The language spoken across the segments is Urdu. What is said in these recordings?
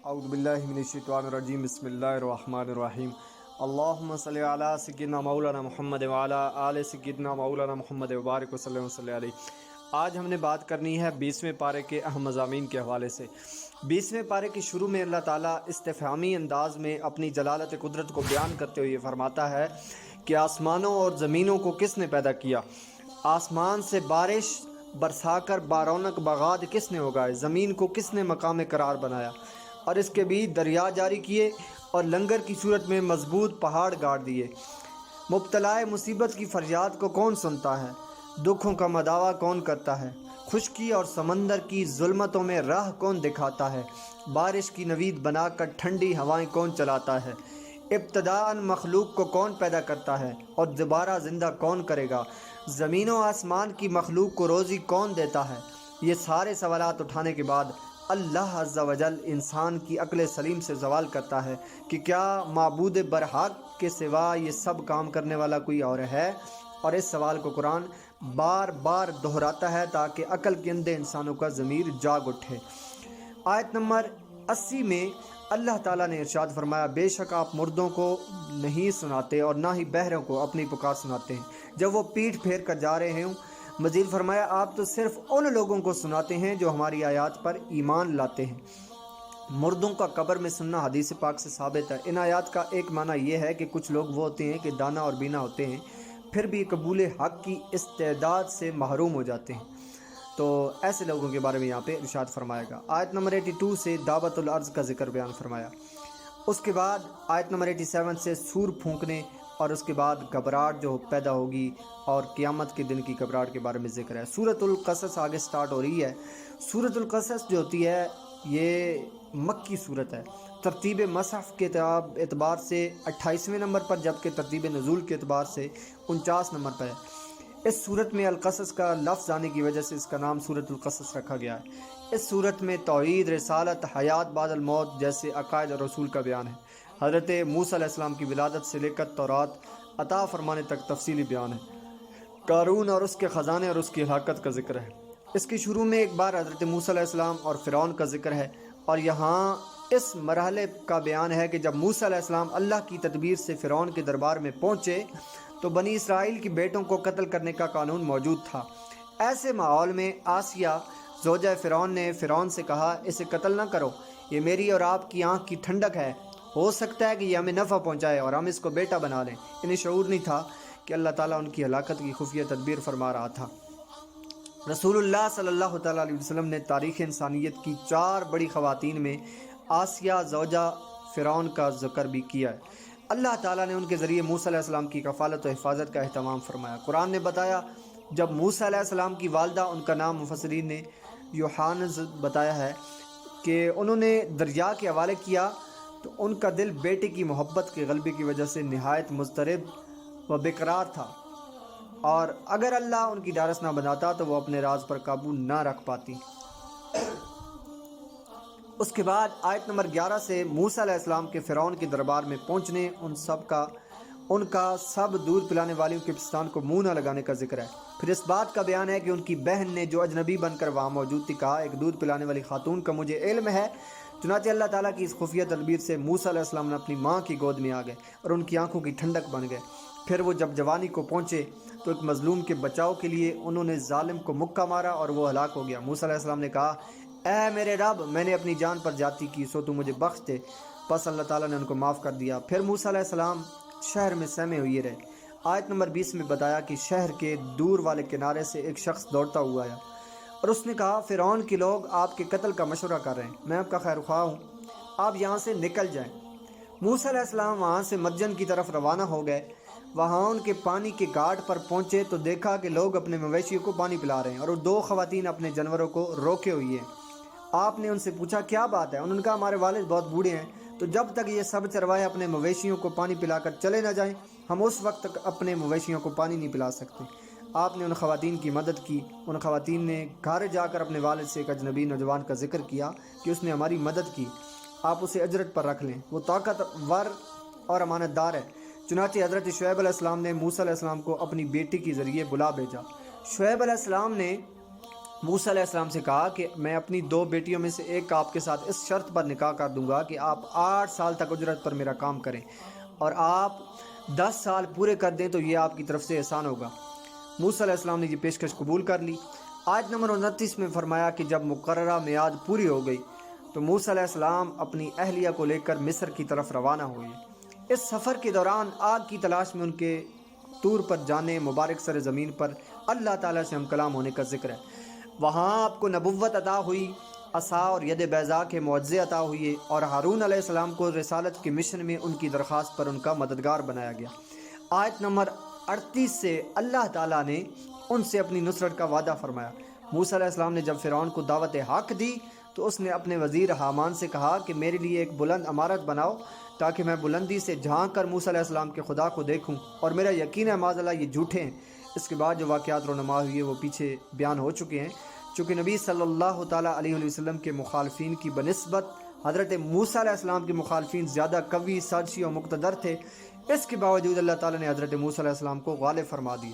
اعوذ باللہ من الشیطان الرجیم بسم اللہ الرحمن الرحیم اللہم صلی علی سیدنا مولانا محمد وعلی آل سیدنا مولانا محمد وبارک وسلم علیہ۔ آج ہم نے بات کرنی ہے 20ویں پارے کے اہم مضامین کے حوالے سے۔ 20ویں پارے کے شروع میں اللہ تعالیٰ استفہامی انداز میں اپنی جلالت قدرت کو بیان کرتے ہوئے فرماتا ہے کہ آسمانوں اور زمینوں کو کس نے پیدا کیا؟ آسمان سے بارش برسا کر بارونق بغاد کس نے اگائے؟ زمین کو کس نے مقام قرار بنایا اور اس کے بیچ دریا جاری کیے اور لنگر کی صورت میں مضبوط پہاڑ گاڑ دیے؟ مبتلا مصیبت کی فریاد کو کون سنتا ہے؟ دکھوں کا مداوع کون کرتا ہے؟ خشکی اور سمندر کی ظلمتوں میں راہ کون دکھاتا ہے؟ بارش کی نوید بنا کر ٹھنڈی ہوائیں کون چلاتا ہے؟ ابتداءً مخلوق کو کون پیدا کرتا ہے اور دوبارہ زندہ کون کرے گا؟ زمین و آسمان کی مخلوق کو روزی کون دیتا ہے؟ یہ سارے سوالات اٹھانے کے بعد اللہ عز و جل انسان کی عقل سلیم سے سوال کرتا ہے کہ کیا معبود برحق کے سوا یہ سب کام کرنے والا کوئی اور ہے؟ اور اس سوال کو قرآن بار بار دہراتا ہے تاکہ عقل کے اندھے انسانوں کا ضمیر جاگ اٹھے۔ آیت نمبر 80 میں اللہ تعالیٰ نے ارشاد فرمایا، بے شک آپ مردوں کو نہیں سناتے اور نہ ہی بہروں کو اپنی پکار سناتے ہیں جب وہ پیٹھ پھیر کر جا رہے ہوں۔ مزید فرمایا، آپ تو صرف ان لوگوں کو سناتے ہیں جو ہماری آیات پر ایمان لاتے ہیں۔ مردوں کا قبر میں سننا حدیث پاک سے ثابت ہے۔ ان آیات کا ایک معنی یہ ہے کہ کچھ لوگ وہ ہوتے ہیں کہ دانا اور بینا ہوتے ہیں پھر بھی قبول حق کی استعداد سے محروم ہو جاتے ہیں، تو ایسے لوگوں کے بارے میں یہاں پہ ارشاد فرمائے گا۔ آیت نمبر 82 سے دعوت الارض کا ذکر بیان فرمایا۔ اس کے بعد آیت نمبر 87 سے سور پھونکنے اور اس کے بعد گھبراہٹ جو پیدا ہوگی اور قیامت کے دن کی گھبراہٹ کے بارے میں ذکر ہے۔ سورۃ القصص آگے سٹارٹ ہو رہی ہے۔ سورۃ القصص جو ہوتی ہے یہ مکی صورت ہے۔ ترتیب مصحف کے اعتبار سے 28ویں نمبر پر، جبکہ ترتیب نزول کے اعتبار سے 49 نمبر پر ہے۔ اس صورت میں القصص کا لفظ آنے کی وجہ سے اس کا نام سورۃ القصص رکھا گیا ہے۔ اس صورت میں توحید، رسالت، حیات بعد الموت جیسے عقائد اور رسول کا بیان ہے۔ حضرت موسیٰ علیہ السلام کی ولادت سے لے کر تورات عطا فرمانے تک تفصیلی بیان ہے۔ قارون اور اس کے خزانے اور اس کی ہلاکت کا ذکر ہے۔ اس کے شروع میں ایک بار حضرت موسیٰ علیہ السلام اور فرعون کا ذکر ہے، اور یہاں اس مرحلے کا بیان ہے کہ جب موسیٰ علیہ السلام اللہ کی تدبیر سے فرعون کے دربار میں پہنچے تو بنی اسرائیل کی بیٹوں کو قتل کرنے کا قانون موجود تھا۔ ایسے ماحول میں آسیہ زوجہ فرعون نے فرعون سے کہا، اسے قتل نہ کرو، یہ میری اور آپ کی آنکھ کی ٹھنڈک ہے، ہو سکتا ہے کہ یہ ہمیں نفع پہنچائے اور ہم اس کو بیٹا بنا لیں۔ انہیں شعور نہیں تھا کہ اللہ تعالیٰ ان کی ہلاکت کی خفیہ تدبیر فرما رہا تھا۔ رسول اللہ صلی اللہ تعالیٰ علیہ وسلم نے تاریخ انسانیت کی 4 بڑی خواتین میں آسیہ زوجہ فرعون کا ذکر بھی کیا ہے۔ اللہ تعالیٰ نے ان کے ذریعے موسیٰ علیہ السلام کی کفالت و حفاظت کا اہتمام فرمایا۔ قرآن نے بتایا جب موسیٰ علیہ السلام کی والدہ، ان کا نام مفسرین نے یوحانز بتایا ہے کہ انہوں نے دریا کے حوالے کیا تو ان کا دل بیٹے کی محبت کے غلبے کی وجہ سے نہایت مضطرب و بےقرار تھا، اور اگر اللہ ان کی ڈارس نہ بناتا تو وہ اپنے راز پر قابو نہ رکھ پاتی۔ اس کے بعد آیت نمبر 11 سے موسیٰ علیہ السلام کے فرعون کے دربار میں پہنچنے، ان کا سب دودھ پلانے والیوں کے پستان کو منہ نہ لگانے کا ذکر ہے۔ پھر اس بات کا بیان ہے کہ ان کی بہن نے جو اجنبی بن کر وہاں موجود تھی کہا، ایک دودھ پلانے والی خاتون کا مجھے علم ہے۔ چنانچہ اللہ تعالیٰ کی اس خفیہ تدبیر سے موسیٰ علیہ السلام نے اپنی ماں کی گود میں آ گئے اور ان کی آنکھوں کی ٹھنڈک بن گئے۔ پھر وہ جب جوانی کو پہنچے تو ایک مظلوم کے بچاؤ کے لیے انہوں نے ظالم کو مکہ مارا اور وہ ہلاک ہو گیا۔ موسیٰ علیہ السلام نے کہا، اے میرے رب، میں نے اپنی جان پر جاتی کی، سو تو مجھے بخش دے۔ پس اللہ تعالیٰ نے ان کو معاف کر دیا۔ پھر موسیٰ علیہ السلام شہر میں سہمے ہوئے رہے۔ آیت نمبر 20 میں بتایا کہ شہر کے دور والے کنارے سے ایک شخص دوڑتا ہوا آیا اور اس نے کہا، فرعون کے لوگ آپ کے قتل کا مشورہ کر رہے ہیں، میں آپ کا خیر خواہ ہوں، آپ یہاں سے نکل جائیں۔ موسیٰ علیہ السلام وہاں سے مدین کی طرف روانہ ہو گئے۔ وہاں ان کے پانی کے گھاٹ پر پہنچے تو دیکھا کہ لوگ اپنے مویشیوں کو پانی پلا رہے ہیں اور 2 خواتین اپنے جانوروں کو روکے ہوئی ہیں۔ آپ نے ان سے پوچھا کیا بات ہے؟ انہوں نے کہا، ہمارے والد بہت بوڑھے ہیں، تو جب تک یہ سب چرواہے اپنے مویشیوں کو پانی پلا کر چلے نہ جائیں ہم اس وقت تک اپنے مویشیوں کو پانی نہیں پلا سکتے۔ آپ نے ان خواتین کی مدد کی۔ ان خواتین نے گھر جا کر اپنے والد سے ایک اجنبی نوجوان کا ذکر کیا کہ اس نے ہماری مدد کی، آپ اسے اجرت پر رکھ لیں، وہ طاقتور اور امانت دار ہے۔ چنانچہ حضرت شعیب علیہ السلام نے موسیٰ علیہ السلام کو اپنی بیٹی کے ذریعے بلا بھیجا۔ شعیب علیہ السلام نے موسیٰ علیہ السلام سے کہا کہ میں اپنی 2 بیٹیوں میں سے ایک آپ کے ساتھ اس شرط پر نکاح کر دوں گا کہ آپ 8 سال تک اجرت پر میرا کام کریں، اور آپ 10 سال پورے کر دیں تو یہ آپ کی طرف سے احسان ہوگا۔ موسیٰ علیہ السلام نے یہ پیشکش قبول کر لی۔ آیت نمبر 29 میں فرمایا کہ جب مقررہ میعاد پوری ہو گئی تو موسیٰ علیہ السلام اپنی اہلیہ کو لے کر مصر کی طرف روانہ ہوئے۔ اس سفر کے دوران آگ کی تلاش میں ان کے طور پر جانے مبارک سر زمین پر اللہ تعالیٰ سے ہم کلام ہونے کا ذکر ہے۔ وہاں آپ کو نبوت عطا ہوئی، عصا اور ید بیضاء کے معجزے عطا ہوئے، اور ہارون علیہ السلام کو رسالت کے مشن میں ان کی درخواست پر ان کا مددگار بنایا گیا۔ آیت نمبر 38 سے اللہ تعالیٰ نے ان سے اپنی نصرت کا وعدہ فرمایا۔ موسیٰ علیہ السلام نے جب فرعون کو دعوت حق دی تو اس نے اپنے وزیر حامان سے کہا کہ میرے لیے ایک بلند عمارت بناؤ تاکہ میں بلندی سے جھانک کر موسیٰ علیہ السلام کے خدا کو دیکھوں، اور میرا یقین ہے معاذ اللہ یہ جھوٹے ہیں۔ اس کے بعد جو واقعات رونما ہوئے وہ پیچھے بیان ہو چکے ہیں۔ چونکہ نبی صلی اللہ تعالیٰ علیہ وسلم کے مخالفین کی بنسبت حضرت موسیٰ علیہ السلام کے مخالفین زیادہ قوی، سازشی اور مقتدر تھے، اس کے باوجود اللہ تعالیٰ نے حضرت موسیٰ علیہ السلام کو غالب فرما دی۔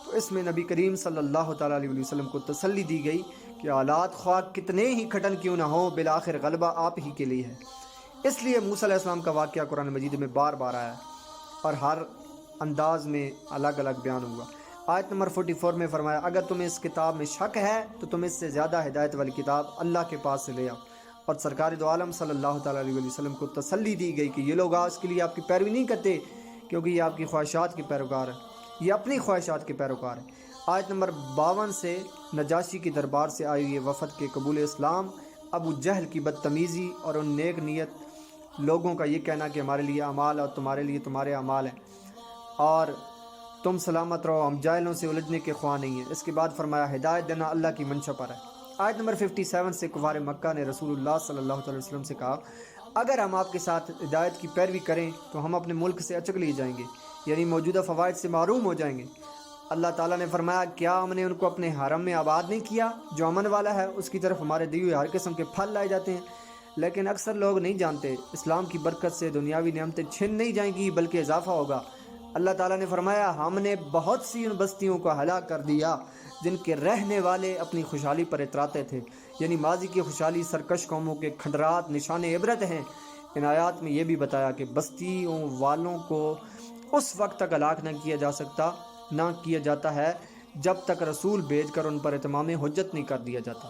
تو اس میں نبی کریم صلی اللہ تعالیٰ علیہ وسلم کو تسلی دی گئی کہ حالات خواہ کتنے ہی کھٹن کیوں نہ ہوں، بالآخر غلبہ آپ ہی کے لیے ہے۔ اس لیے موسیٰ علیہ السلام کا واقعہ قرآن مجید میں بار بار آیا ہے اور ہر انداز میں الگ الگ بیان ہوا۔ آیت نمبر 44 میں فرمایا اگر تمہیں اس کتاب میں شک ہے تو تم اس سے زیادہ ہدایت والی کتاب اللہ کے پاس سے لے آؤ، اور سرکار دو عالم صلی اللہ تعالیٰ علیہ وسلم کو تسلی دی گئی کہ یہ لوگ اس کے لیے آپ کی پیروی نہیں کرتے کیونکہ یہ آپ کی خواہشات کے پیروکار ہے، یہ اپنی خواہشات کے پیروکار ہے۔ آیت نمبر 52 سے نجاشی کے دربار سے آئی ہوئی وفد کے قبول اسلام، ابو جہل کی بدتمیزی اور ان نیک نیت لوگوں کا یہ کہنا کہ ہمارے لیے اعمال اور تمہارے لیے تمہارے اعمال ہیں اور تم سلامت رہو، ہم جاہلوں سے الجھنے کے خواہ نہیں ہیں۔ اس کے بعد فرمایا ہدایت دینا اللہ کی منشا پر ہے۔ آیت نمبر 57 سے کفار مکہ نے رسول اللہ صلی اللہ علیہ وسلم سے کہا اگر ہم آپ کے ساتھ ہدایت کی پیروی کریں تو ہم اپنے ملک سے اچک لیے جائیں گے، یعنی موجودہ فوائد سے محروم ہو جائیں گے۔ اللہ تعالیٰ نے فرمایا کیا ہم نے ان کو اپنے حرم میں آباد نہیں کیا؟ جو امن والا ہے اس کی طرف ہمارے دیے ہوئے ہر قسم کے پھل لائے جاتے ہیں، لیکن اکثر لوگ نہیں جانتے۔ اسلام کی برکت سے دنیاوی نعمتیں چھن نہیں جائیں گی بلکہ اضافہ ہوگا۔ اللہ تعالیٰ نے فرمایا ہم نے بہت سی ان بستیوں کو ہلاک کر دیا جن کے رہنے والے اپنی خوشحالی پر اتراتے تھے، یعنی ماضی کی خوشحالی سرکش قوموں کے کھنڈرات نشان عبرت ہیں۔ ان آیات میں یہ بھی بتایا کہ بستیوں والوں کو اس وقت تک ہلاک نہ کیا جاتا ہے جب تک رسول بھیج کر ان پر اتمام حجت نہیں کر دیا جاتا۔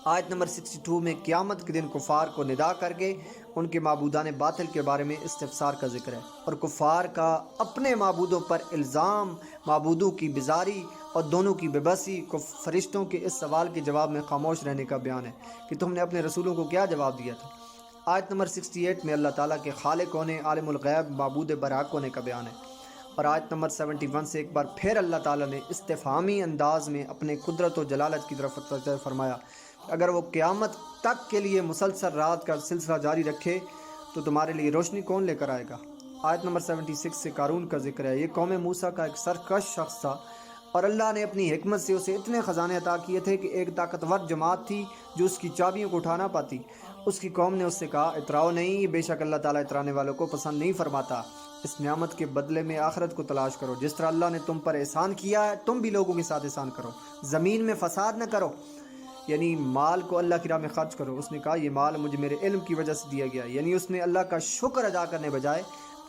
آیت نمبر 62 میں قیامت کے دن کفار کو ندا کر کے ان کے معبودان باطل کے بارے میں استفسار کا ذکر ہے، اور کفار کا اپنے معبودوں پر الزام، معبودوں کی بیزاری اور دونوں کی بے بسی کو فرشتوں کے اس سوال کے جواب میں خاموش رہنے کا بیان ہے کہ تم نے اپنے رسولوں کو کیا جواب دیا تھا۔ آیت نمبر 68 میں اللہ تعالیٰ کے خالق ہونے، عالم الغیب، معبود برحق ہونے کا بیان ہے، اور آیت نمبر 71 سے ایک بار پھر اللہ تعالیٰ نے استفہامی انداز میں اپنے قدرت و جلالت کی طرف توجہ فرمایا اگر وہ قیامت تک کے لیے مسلسل رات کا سلسلہ جاری رکھے تو تمہارے لیے روشنی کون لے کر آئے گا۔ آیت نمبر 76 سے قارون کا ذکر ہے۔ یہ قوم موسیٰ کا ایک سرکش شخص تھا اور اللہ نے اپنی حکمت سے اسے اتنے خزانے عطا کیے تھے کہ ایک طاقتور جماعت تھی جو اس کی چابیوں کو اٹھا نہ پاتی۔ اس کی قوم نے اس سے کہا اتراؤ نہیں، بے شک اللہ تعالیٰ اترانے والوں کو پسند نہیں فرماتا۔ اس نعمت کے بدلے میں آخرت کو تلاش کرو، جس طرح اللہ نے تم پر احسان کیا ہے تم بھی لوگوں کے ساتھ احسان کرو، زمین میں فساد نہ کرو، یعنی مال کو اللہ کی راہ میں خرچ کرو۔ اس نے کہا یہ مال مجھے میرے علم کی وجہ سے دیا گیا، یعنی اس نے اللہ کا شکر ادا کرنے بجائے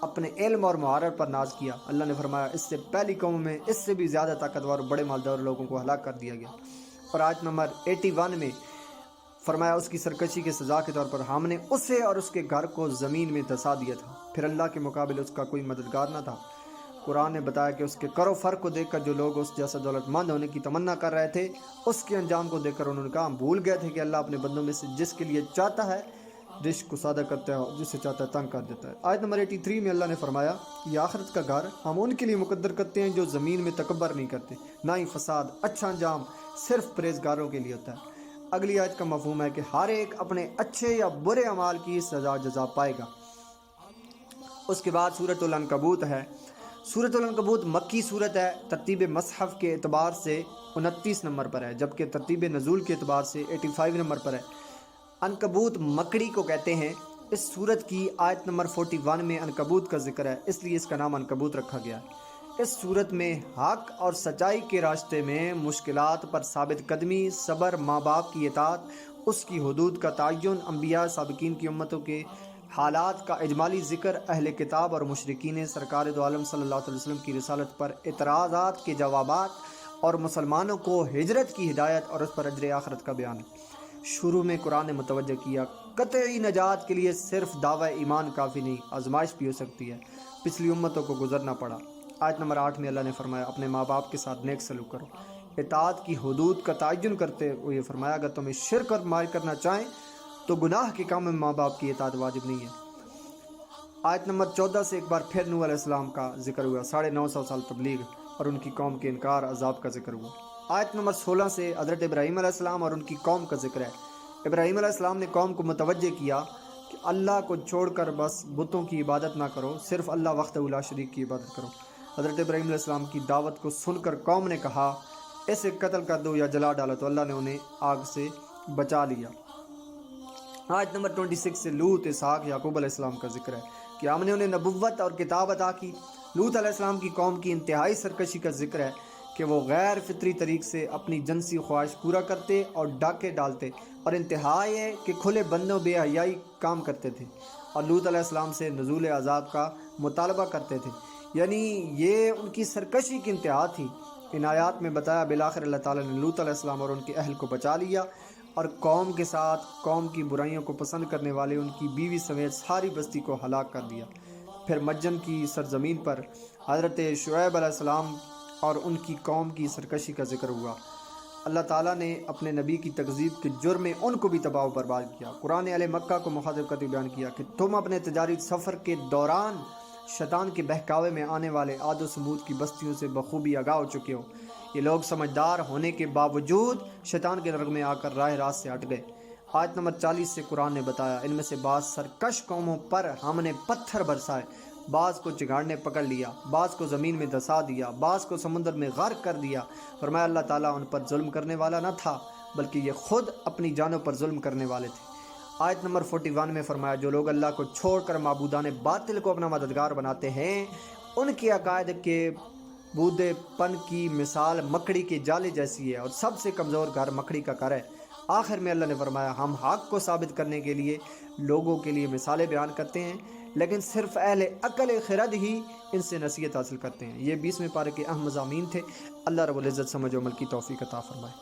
اپنے علم اور مہارت پر ناز کیا۔ اللہ نے فرمایا اس سے پہلی قوم میں اس سے بھی زیادہ طاقتور اور بڑے مالدار لوگوں کو ہلاک کر دیا گیا۔ اور آیت نمبر 81 میں فرمایا اس کی سرکشی کے سزا کے طور پر ہم نے اسے اور اس کے گھر کو زمین میں دھسا دیا تھا، پھر اللہ کے مقابل اس کا کوئی مددگار نہ تھا۔ قرآن نے بتایا کہ اس کے کر و فر کو دیکھ کر جو لوگ اس جیسا دولت مند ہونے کی تمنا کر رہے تھے اس کے انجام کو دیکھ کر انہوں نے کہا ہم بھول گئے تھے کہ اللہ اپنے بندوں میں سے جس کے لیے چاہتا ہے رزق کو سادہ کرتا ہے اور جسے چاہتا ہے تنگ کر دیتا ہے۔ آیت نمبر 83 میں اللہ نے فرمایا یہ آخرت کا گھر ہم ان کے لیے مقدر کرتے ہیں جو زمین میں تکبر نہیں کرتے، نہ ہی فساد، اچھا انجام صرف پرہیزگاروں کے لیے ہوتا ہے۔ اگلی آیت کا مفہوم ہے کہ ہر ایک اپنے اچھے یا برے اعمال کی سزا جزا پائے گا۔ اس کے بعد سورۃ العنکبوت ہے۔ سورۃ العنکبوت مکی صورت ہے، ترتیب مصحف کے اعتبار سے 29 نمبر پر ہے، جبکہ ترتیب نزول کے اعتبار سے 85 نمبر پر ہے۔ عنکبوت مکڑی کو کہتے ہیں۔ اس سورت کی آیت نمبر 41 میں عنکبوت کا ذکر ہے، اس لیے اس کا نام عنکبوت رکھا گیا ہے۔ اس صورت میں حق اور سچائی کے راستے میں مشکلات پر ثابت قدمی، صبر، ماں باپ کی اطاعت، اس کی حدود کا تعین، انبیاء سابقین کی امتوں کے حالات کا اجمالی ذکر، اہل کتاب اور مشرکین سرکار دو عالم صلی اللہ علیہ وسلم کی رسالت پر اعتراضات کے جوابات، اور مسلمانوں کو ہجرت کی ہدایت اور اس پر اجر آخرت کا بیان۔ شروع میں قرآن نے متوجہ کیا قطعی نجات کے لیے صرف دعوی ایمان کافی نہیں، آزمائش بھی ہو سکتی ہے، پچھلی امتوں کو گزرنا پڑا۔ آیت نمبر 8 میں اللہ نے فرمایا اپنے ماں باپ کے ساتھ نیک سلوک کرو۔ اطاعت کی حدود کا تعین کرتے ہوئے فرمایا اگر تمہیں شرک اور مائل کرنا چاہیں تو گناہ کے کام میں ماں باپ کی اطاعت واجب نہیں ہے۔ آیت نمبر 14 سے ایک بار پھر نوح علیہ السلام کا ذکر ہوا، 950 سال تبلیغ اور ان کی قوم کے انکار عذاب کا ذکر ہوا۔ آیت نمبر 16 سے حضرت ابراہیم علیہ السلام اور ان کی قوم کا ذکر ہے۔ ابراہیم علیہ السلام نے قوم کو متوجہ کیا کہ اللہ کو چھوڑ کر بس بتوں کی عبادت نہ کرو، صرف اللہ وحدہ لا شریک کی عبادت کرو۔ حضرت ابراہیم علیہ السلام کی دعوت کو سن کر قوم نے کہا اسے قتل کر دو یا جلا ڈالو، تو اللہ نے انہیں آگ سے بچا لیا۔ آیت نمبر 26 سے لوط، اسحاق، یعقوب علیہ السلام کا ذکر ہے کہ ہم نے انہیں نبوت اور کتاب عطا کی۔ لوط علیہ السلام کی قوم کی انتہائی سرکشی کا ذکر ہے کہ وہ غیر فطری طریق سے اپنی جنسی خواہش پورا کرتے اور ڈاکے ڈالتے، اور انتہا یہ کہ کھلے بندوں بے حیائی کام کرتے تھے اور لوط علیہ السلام سے نزول عذاب کا مطالبہ کرتے تھے، یعنی یہ ان کی سرکشی کی انتہا تھی۔ ان آیات میں بتایا بالآخر اللہ تعالیٰ نے لوط علیہ السلام اور ان کے اہل کو بچا لیا اور قوم کے ساتھ قوم کی برائیوں کو پسند کرنے والے ان کی بیوی سمیت ساری بستی کو ہلاک کر دیا۔ پھر مدین کی سرزمین پر حضرت شعیب علیہ السلام اور ان کی قوم کی سرکشی کا ذکر ہوا۔ اللہ تعالیٰ نے اپنے نبی کی تکذیب کے جرم میں ان کو بھی تباہ و برباد کیا۔ قرآن اہل مکہ کو مخاطب کرتے بیان کیا کہ تم اپنے تجارتی سفر کے دوران شیطان کے بہکاوے میں آنے والے عاد و سمود کی بستیوں سے بخوبی آگاہ ہو چکے ہو۔ یہ لوگ سمجھدار ہونے کے باوجود شیطان کے نرغ میں آ کر راہ راست سے ہٹ گئے۔ آیت نمبر 40 سے قرآن نے بتایا ان میں سے بعض سرکش قوموں پر ہم نے پتھر برسائے، بعض کو چگاڑ نے پکڑ لیا، بعض کو زمین میں دسا دیا، بعض کو سمندر میں غرق کر دیا۔ فرمایا اللہ تعالیٰ ان پر ظلم کرنے والا نہ تھا بلکہ یہ خود اپنی جانوں پر ظلم کرنے والے تھے۔ آیت نمبر 41 میں فرمایا جو لوگ اللہ کو چھوڑ کر معبودان باطل کو اپنا مددگار بناتے ہیں ان کے عقائد کے بودے پن کی مثال مکڑی کے جالے جیسی ہے، اور سب سے کمزور گھر مکڑی کا گھر ہے۔ آخر میں اللہ نے فرمایا ہم حق کو ثابت کرنے کے لیے لوگوں کے لیے مثالیں بیان کرتے ہیں، لیکن صرف اہل عقل خرد ہی ان سے نصیحت حاصل کرتے ہیں۔ یہ 20ویں پارے کے اہم مضامین تھے۔ اللہ رب العزت سمجھ و عمل کی توفیق عطا فرمائے۔